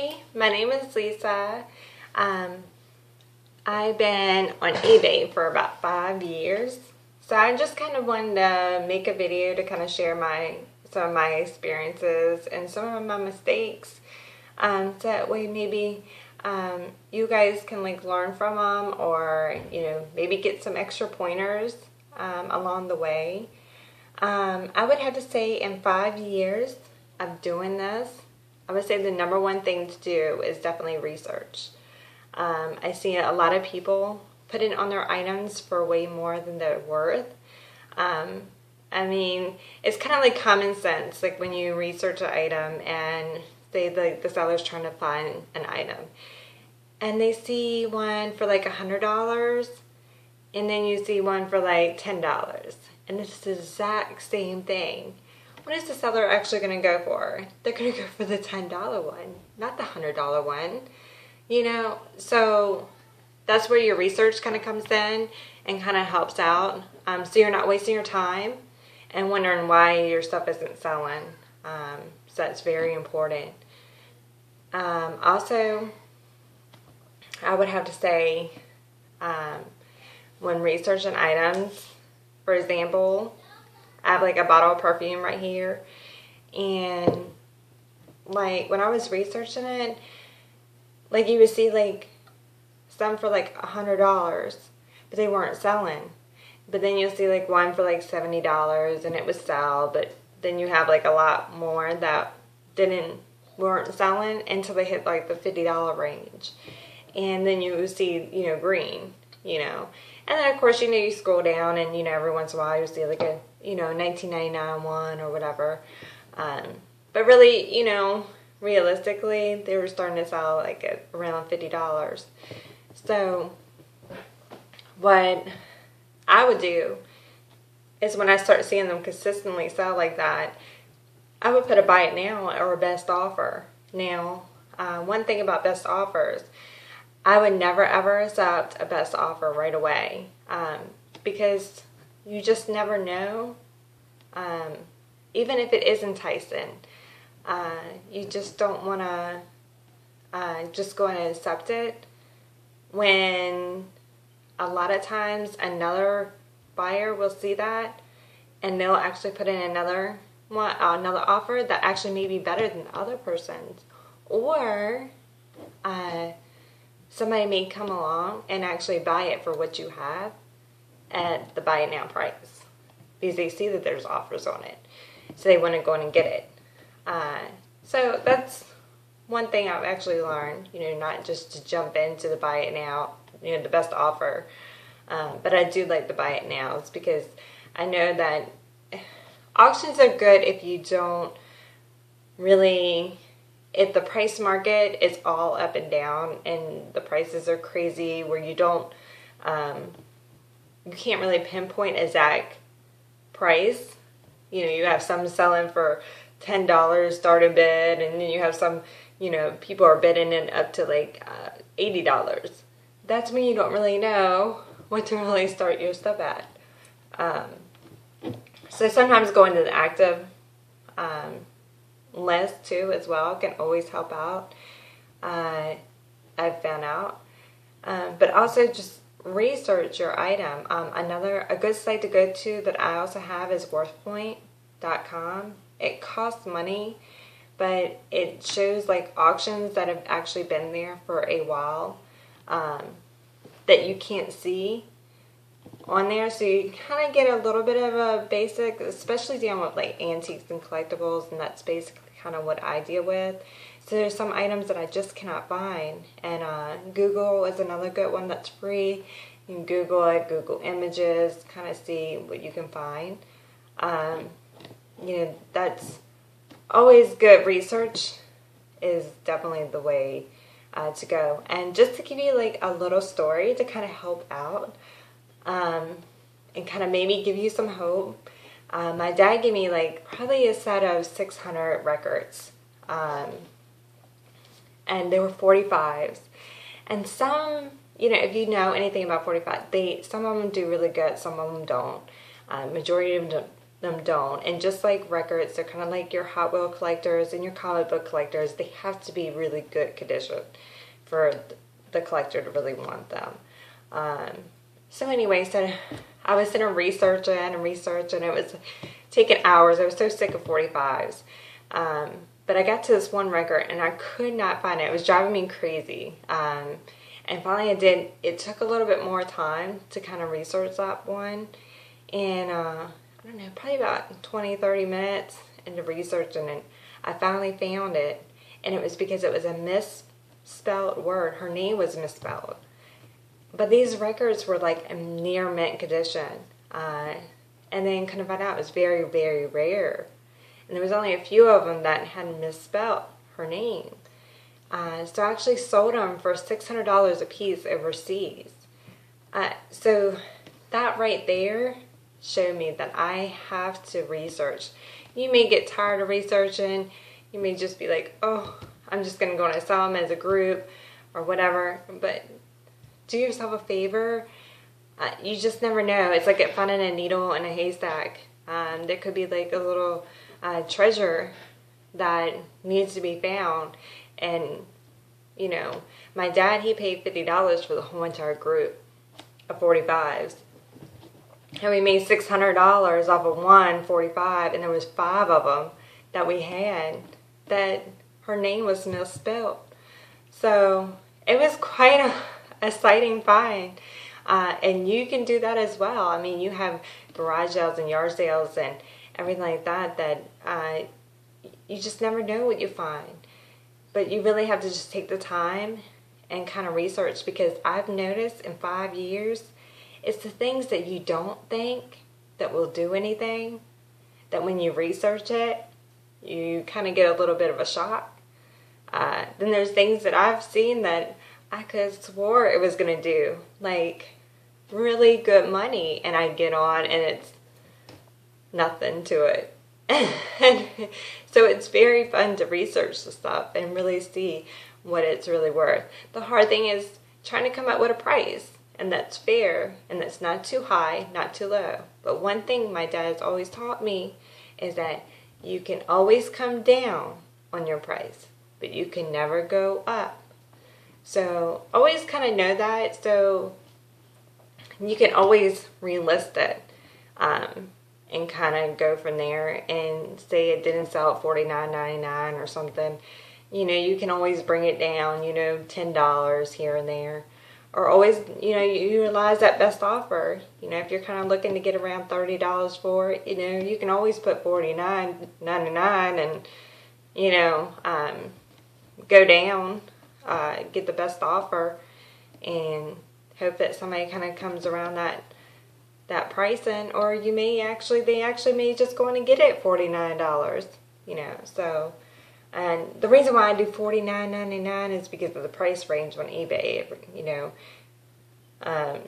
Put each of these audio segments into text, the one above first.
Hi, my name is Lisa. Um, I've been on eBay for about 5 years. So I just kind of wanted to make a video to kind of share some of my experiences and some of my mistakes. So that way maybe you guys can like learn from them, or maybe get some extra pointers along the way. I would have to say in 5 years of doing this, I would say the number one thing to do is definitely research. I see a lot of people put it on their items for way more than they're worth. I mean, it's kind of like common sense. Like when you research an item and say the seller's trying to find an item, and they see one for like $100, and then you see one for like $10, and it's the exact same thing. What is the seller actually going to go for? They're going to go for the $10 one, not the $100 one. So that's where your research kind of comes in and kind of helps out. So you're not wasting your time and wondering why your stuff isn't selling. So that's very important. Also, I would have to say, when researching items, for example, I have like a bottle of perfume right here, and like when I was researching it, like you would see like some for like $100, but they weren't selling. But then you'll see like one for like $70 and it would sell, but then you have like a lot more that weren't selling until they hit like the $50 range. And then you see, green, And then of course, you scroll down and, every once in a while you see like a, 1999 one or whatever. But really, realistically, they were starting to sell like at around $50. So what I would do is when I start seeing them consistently sell like that, I would put a buy it now or a best offer. Now, one thing about best offers, I would never ever accept a best offer right away, because you just never know. Even if it is enticing, you just don't want to just go and accept it when a lot of times another buyer will see that and they'll actually put in another offer that actually may be better than the other person's, or somebody may come along and actually buy it for what you have at the buy it now price because they see that there's offers on it, so they want to go in and get it. So that's one thing I've actually learned, not just to jump into the buy it now, the best offer, but I do like the buy it nows because I know that auctions are good if you don't really, if the price market is all up and down and the prices are crazy where you can't really pinpoint exact price. You have some selling for $10 starting bid, and then you have some, people are bidding in up to like $80. That's when you don't really know what to really start your stuff at. So sometimes going to the active list too as well can always help out. I've found out. But also just research your item. A good site to go to that I also have is worthpoint.com. It costs money, but it shows like auctions that have actually been there for a while, that you can't see on there, so you kind of get a little bit of a basic, especially dealing with like antiques and collectibles, and that's basically kind of what I deal with. So there's some items that I just cannot find, and Google is another good one that's free. You can Google it, Google Images, kind of see what you can find. That's always good. Research is definitely the way to go. And just to give you like a little story to kind of help out, and kind of maybe give you some hope. My dad gave me like probably a set of 600 records, and they were 45s, and some, if you know anything about 45, some of them do really good, some of them don't. Majority of them them don't. And just like records, they're kind of like your Hot Wheel collectors and your comic book collectors. They have to be really good condition for the collector to really want them. So anyway, so I was sitting researching, and it was taking hours. I was so sick of 45s. But I got to this one record, and I could not find it. It was driving me crazy. And finally I did. It took a little bit more time to kind of research that one. And I don't know, probably about 20, 30 minutes into researching it, I finally found it. And it was because it was a misspelled word. Her name was misspelled. But these records were like in near mint condition. And then kind of found out it was very, very rare. And there was only a few of them that had misspelled her name. So I actually sold them for $600 a piece overseas. So that right there showed me that I have to research. You may get tired of researching. You may just be like, oh, I'm just going to go and sell them as a group or whatever. But do yourself a favor. You just never know. It's like finding a needle in a haystack. There could be like a little treasure that needs to be found. And, you know, my dad, he paid $50 for the whole entire group of 45s. And we made $600 off of one 45, and there was 5 of them that we had that her name was misspelled. So it was quite a exciting find. And you can do that as well. I mean, you have garage sales and yard sales and everything like that you just never know what you find. But you really have to just take the time and kind of research, because I've noticed in 5 years, it's the things that you don't think that will do anything, that when you research it, you kind of get a little bit of a shock. Then there's things that I've seen that I could have swore it was going to do, like really good money, and I get on and it's nothing to it. And so it's very fun to research the stuff and really see what it's really worth. The hard thing is trying to come up with a price, and that's fair, and that's not too high, not too low. But one thing my dad has always taught me is that you can always come down on your price, but you can never go up. So always kind of know that, so you can always relist it. And kind of go from there, and say it didn't sell at $49.99 or something. You know, you can always bring it down, you know, $10 here and there. Or always, you know, you utilize that best offer. You know, if you're kind of looking to get around $30 for it, you know, you can always put $49.99 and, you know, go down, get the best offer, and hope that somebody kind of comes around that pricing, or they actually may just go in and get it at $49, you know. So, and the reason why I do $49.99 is because of the price range on eBay. You know,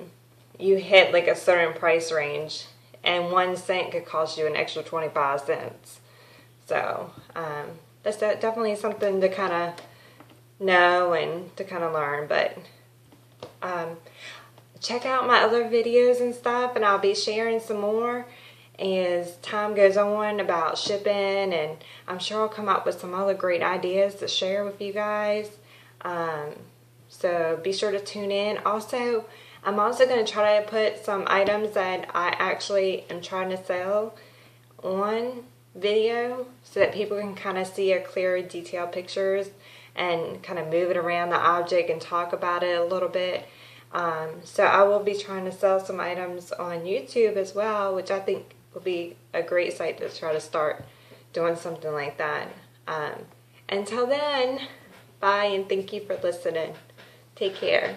you hit like a certain price range, and 1 cent could cost you an extra 25 cents. So, that's definitely something to kind of know and to kind of learn. But check out my other videos and stuff, and I'll be sharing some more as time goes on about shipping, and I'm sure I'll come up with some other great ideas to share with you guys. So be sure to tune in. Also, I'm also going to try to put some items that I actually am trying to sell on video, so that people can kind of see a clearer, detailed pictures and kind of move it around the object and talk about it a little bit. So I will be trying to sell some items on YouTube as well, which I think will be a great site to try to start doing something like that. Until then, bye, and thank you for listening. Take care.